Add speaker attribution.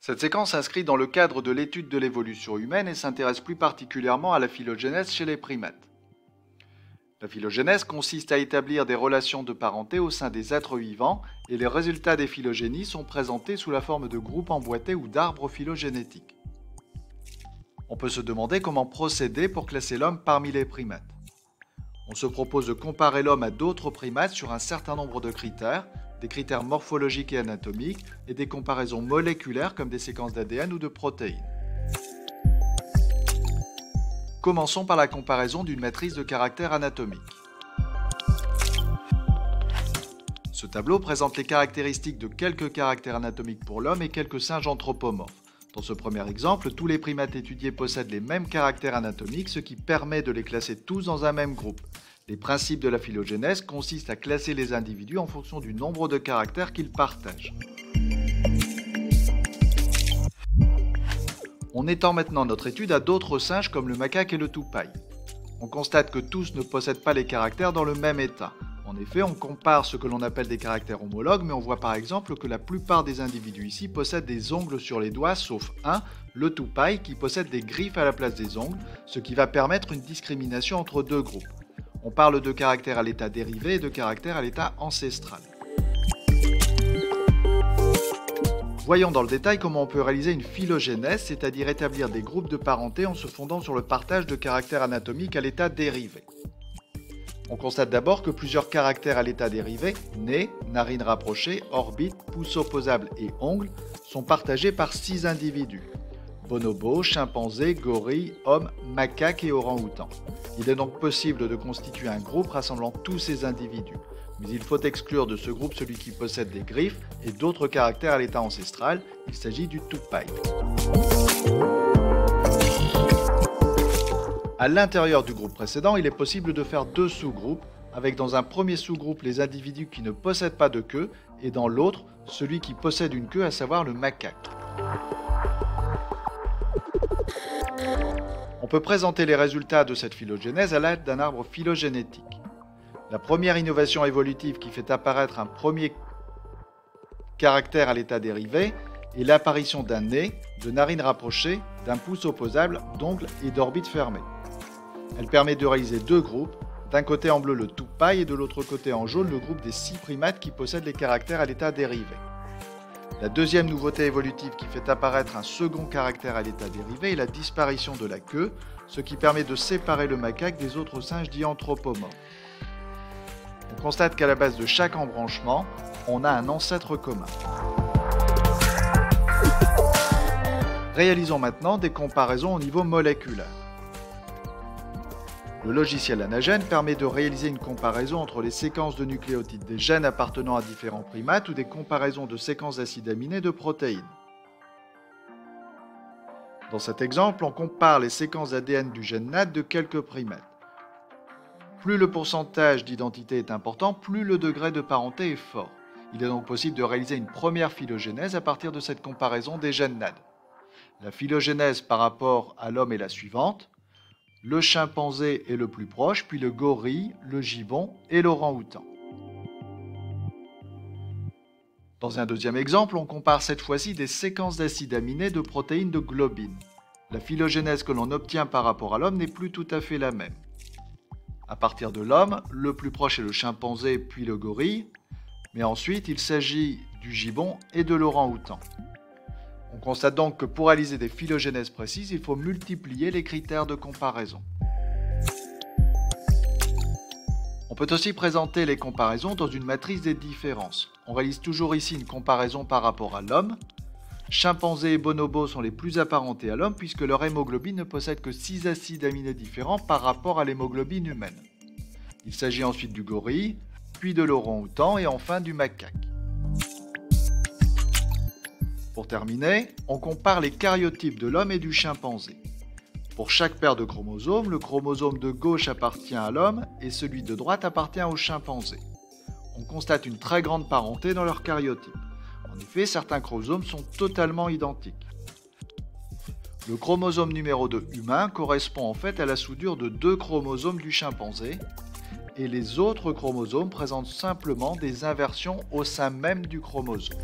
Speaker 1: Cette séquence s'inscrit dans le cadre de l'étude de l'évolution humaine et s'intéresse plus particulièrement à la phylogénèse chez les primates. La phylogénèse consiste à établir des relations de parenté au sein des êtres vivants et les résultats des phylogénies sont présentés sous la forme de groupes emboîtés ou d'arbres phylogénétiques. On peut se demander comment procéder pour classer l'homme parmi les primates. On se propose de comparer l'homme à d'autres primates sur un certain nombre de critères, des critères morphologiques et anatomiques et des comparaisons moléculaires comme des séquences d'ADN ou de protéines. Commençons par la comparaison d'une matrice de caractères anatomiques. Ce tableau présente les caractéristiques de quelques caractères anatomiques pour l'homme et quelques singes anthropomorphes. Dans ce premier exemple, tous les primates étudiés possèdent les mêmes caractères anatomiques, ce qui permet de les classer tous dans un même groupe. Les principes de la phylogénèse consistent à classer les individus en fonction du nombre de caractères qu'ils partagent. On étend maintenant notre étude à d'autres singes comme le macaque et le toupaï. On constate que tous ne possèdent pas les caractères dans le même état. En effet, on compare ce que l'on appelle des caractères homologues, mais on voit par exemple que la plupart des individus ici possèdent des ongles sur les doigts, sauf un, le toupaï, qui possède des griffes à la place des ongles, ce qui va permettre une discrimination entre deux groupes. On parle de caractères à l'état dérivé et de caractères à l'état ancestral. Voyons dans le détail comment on peut réaliser une phylogénèse, c'est-à-dire établir des groupes de parenté en se fondant sur le partage de caractères anatomiques à l'état dérivé. On constate d'abord que plusieurs caractères à l'état dérivé, nez, narines rapprochées, orbite, pouce opposable et ongles, sont partagés par 6 individus. Bonobo, chimpanzé, gorille, homme, macaque et orang-outan. Il est donc possible de constituer un groupe rassemblant tous ces individus. Mais il faut exclure de ce groupe celui qui possède des griffes et d'autres caractères à l'état ancestral. Il s'agit du toupaï. À l'intérieur du groupe précédent, il est possible de faire 2 sous-groupes, avec dans un premier sous-groupe les individus qui ne possèdent pas de queue, et dans l'autre, celui qui possède une queue, à savoir le macaque. On peut présenter les résultats de cette phylogénèse à l'aide d'un arbre phylogénétique. La première innovation évolutive qui fait apparaître un premier caractère à l'état dérivé est l'apparition d'un nez, de narines rapprochées, d'un pouce opposable, d'ongles et d'orbites fermées. Elle permet de réaliser 2 groupes, d'un côté en bleu le toupaï et de l'autre côté en jaune le groupe des 6 primates qui possèdent les caractères à l'état dérivé. La deuxième nouveauté évolutive qui fait apparaître un second caractère à l'état dérivé est la disparition de la queue, ce qui permet de séparer le macaque des autres singes dits anthropomorphes. On constate qu'à la base de chaque embranchement, on a un ancêtre commun. Réalisons maintenant des comparaisons au niveau moléculaire. Le logiciel Anagène permet de réaliser une comparaison entre les séquences de nucléotides des gènes appartenant à différents primates ou des comparaisons de séquences d'acides aminés de protéines. Dans cet exemple, on compare les séquences d'ADN du gène NAD de quelques primates. Plus le pourcentage d'identité est important, plus le degré de parenté est fort. Il est donc possible de réaliser une première phylogénèse à partir de cette comparaison des gènes NAD. La phylogénèse par rapport à l'homme est la suivante. Le chimpanzé est le plus proche, puis le gorille, le gibbon et l'orang-outan. Dans un deuxième exemple, on compare cette fois-ci des séquences d'acides aminés de protéines de globine. La phylogénèse que l'on obtient par rapport à l'homme n'est plus tout à fait la même. À partir de l'homme, le plus proche est le chimpanzé puis le gorille, mais ensuite il s'agit du gibbon et de l'orang-outan. On constate donc que pour réaliser des phylogénèses précises, il faut multiplier les critères de comparaison. On peut aussi présenter les comparaisons dans une matrice des différences. On réalise toujours ici une comparaison par rapport à l'homme. Chimpanzés et bonobos sont les plus apparentés à l'homme puisque leur hémoglobine ne possède que 6 acides aminés différents par rapport à l'hémoglobine humaine. Il s'agit ensuite du gorille, puis de l'orang-outan et enfin du macaque. Pour terminer, on compare les caryotypes de l'homme et du chimpanzé. Pour chaque paire de chromosomes, le chromosome de gauche appartient à l'homme et celui de droite appartient au chimpanzé. On constate une très grande parenté dans leurs caryotypes. En effet, certains chromosomes sont totalement identiques. Le chromosome numéro 2 humain correspond en fait à la soudure de 2 chromosomes du chimpanzé et les autres chromosomes présentent simplement des inversions au sein même du chromosome.